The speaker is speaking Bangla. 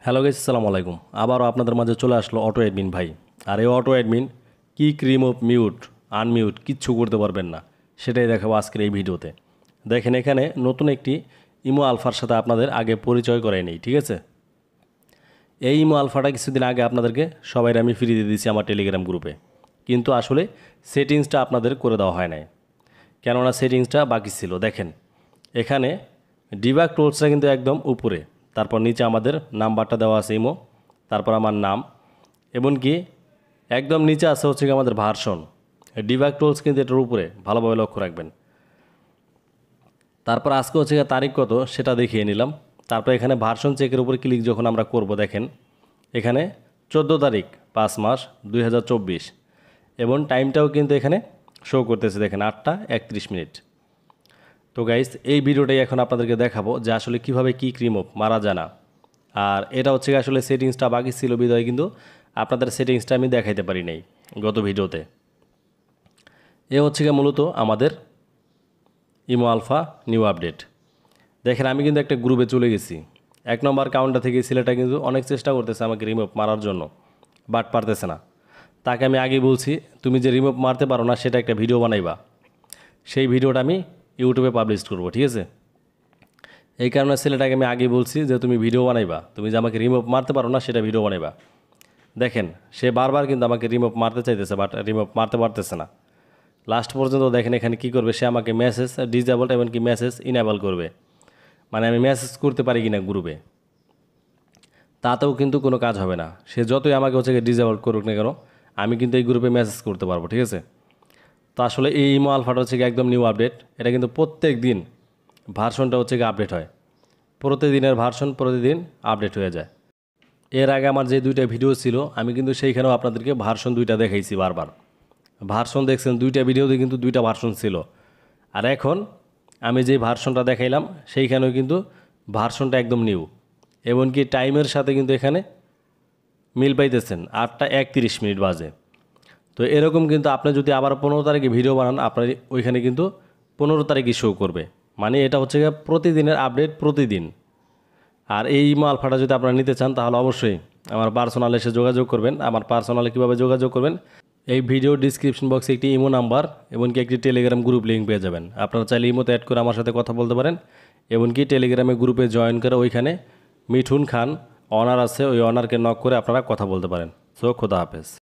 হ্যালো গাইস, আসসালামু আলাইকুম। আবারও আপনাদের মাঝে চলে আসলো অটো অ্যাডমিন ভাই। আর এই অটো অ্যাডমিন কি রিমুভ, মিউট, আনমিউট কিচ্ছু করতে পারবেন না, সেটাই দেখাবো আজকের এই ভিডিওতে। দেখেন, এখানে নতুন একটি ইমো আলফার সাথে আপনাদের আগে পরিচয় করাই নেই, ঠিক আছে? এই ইমো আলফাটা কিছুদিন আগে আপনাদেরকে সবাই আমি ফ্রি দিয়ে দিয়েছি আমার টেলিগ্রাম গ্রুপে, কিন্তু আসলে সেটিংসটা আপনাদের করে দেওয়া হয় নাই, কেননা সেটিংসটা বাকি ছিল। দেখেন, এখানে ডিবাগ টুলসটা কিন্তু একদম উপরে, তারপর নিচে আমাদের নাম্বারটা দেওয়া আছে ইমো, তারপর আমার নাম, এমনকি একদম নিচে আছে হচ্ছে কি আমাদের ভার্সন। ডিবাগ টুলস কিন্তু এটার উপরে, ভালোভাবে লক্ষ্য রাখবেন। তারপর আজকে হচ্ছে গিয়ে তারিখ কত সেটা দেখিয়ে নিলাম। তারপর এখানে ভার্সন চেকের উপর ক্লিক যখন আমরা করব, দেখেন এখানে 14 তারিখ 5 মাস 2024 এবং টাইমটাও কিন্তু এখানে শো করতেছে, দেখেন 8টা 31 মিনিট। তো গাইস, এই ভিডিওটাই এখন আপনাদেরকে দেখাবো যে আসলে কীভাবে কি রিমুভ মারা যায় না। আর এটা হচ্ছে আসলে সেটিংসটা বাকি ছিল বিধায় কিন্তু আপনাদের সেটিংসটা আমি দেখাইতে পারি নাই গত ভিডিওতে। এ হচ্ছে গিয়ে মূলত আমাদের ইমো আলফা নিউ আপডেট। দেখেন, আমি কিন্তু একটা গ্রুপে চলে গেছি। 1 নম্বর কাউন্টার থেকে ছেলেটা কিন্তু অনেক চেষ্টা করতেছে আমাকে রিমুভ মারার জন্য, বাট পারতেছে না। তাকে আমি আগেই বলছি, তুমি যে রিমুভ মারতে পারো না সেটা একটা ভিডিও বানাইবা, সেই ভিডিওটা আমি ইউটিউবে পাবলিশ করব, ঠিক আছে? এই কারণে ছেলেটাকে আমি আগেই বলছি যে তুমি ভিডিও বানাইবা, তুমি যে আমাকে রিমুভ মারতে পারো না সেটা ভিডিও বানাইবা। দেখেন, সে বারবার কিন্তু আমাকে রিমুভ মারতে চাইতেছে, বাট রিমুভ মারতে পারতেছে না। লাস্ট পর্যন্ত দেখেন এখানে কি করবে, সে আমাকে মেসেজ ডিসেবল এমনকি মেসেজ ইনেবল করবে, মানে আমি মেসেজ করতে পারি কিনা গ্রুপে, তাতেও কিন্তু কোনো কাজ হবে না। সে যতই আমাকে হচ্ছে ডিসেবল করুক না কেন, আমি কিন্তু এই গ্রুপে মেসেজ করতে পারবো, ঠিক আছে? তো আসলে এই ইমো আলফাটা হচ্ছে একদম নিউ আপডেট। এটা কিন্তু প্রত্যেক দিন ভার্সনটা হচ্ছে আপডেট হয়, প্রতিদিনের ভার্সন প্রতিদিন আপডেট হয়ে যায়। এর আগে আমার যে 2টা ভিডিও ছিল, আমি কিন্তু সেইখানেও আপনাদেরকে ভার্সন 2টা দেখাইছি বারবার। ভার্সন দেখছেন, 2টা ভিডিওতে কিন্তু 2টা ভার্সন ছিল। আর এখন আমি যে ভার্সনটা দেখাইলাম সেইখানেও কিন্তু ভার্সনটা একদম নিউ, এমনকি টাইমের সাথে কিন্তু এখানে মিল পাইতেছেন, 8টা 31 মিনিট বাজে। তো এরকম কিন্তু আপনি যদি আবার 15 তারিখে ভিডিও বানান, আপনার ওইখানে কিন্তু 15 তারিখই শো করবে। মানে এটা হচ্ছে প্রতিদিনের আপডেট প্রতিদিন। আর এই ইমো আলফাটা যদি আপনারা নিতে চান তাহলে অবশ্যই আমার পার্সোনালে এসে যোগাযোগ করবেন। আমার পার্সোনালে কীভাবে যোগাযোগ করবেন, এই ভিডিও ডিসক্রিপশন বক্সে একটি ইমো নাম্বার এমনকি একটি টেলিগ্রাম গ্রুপ লিঙ্ক পেয়ে যাবেন। আপনারা চাইলে ইমোতে অ্যাড করে আমার সাথে কথা বলতে পারেন, এমনকি টেলিগ্রামে গ্রুপে জয়েন করে ওইখানে মিঠুন খান অনার আছে, ওই অনারকে নক করে আপনারা কথা বলতে পারেন। সো খোদা হাফেজ।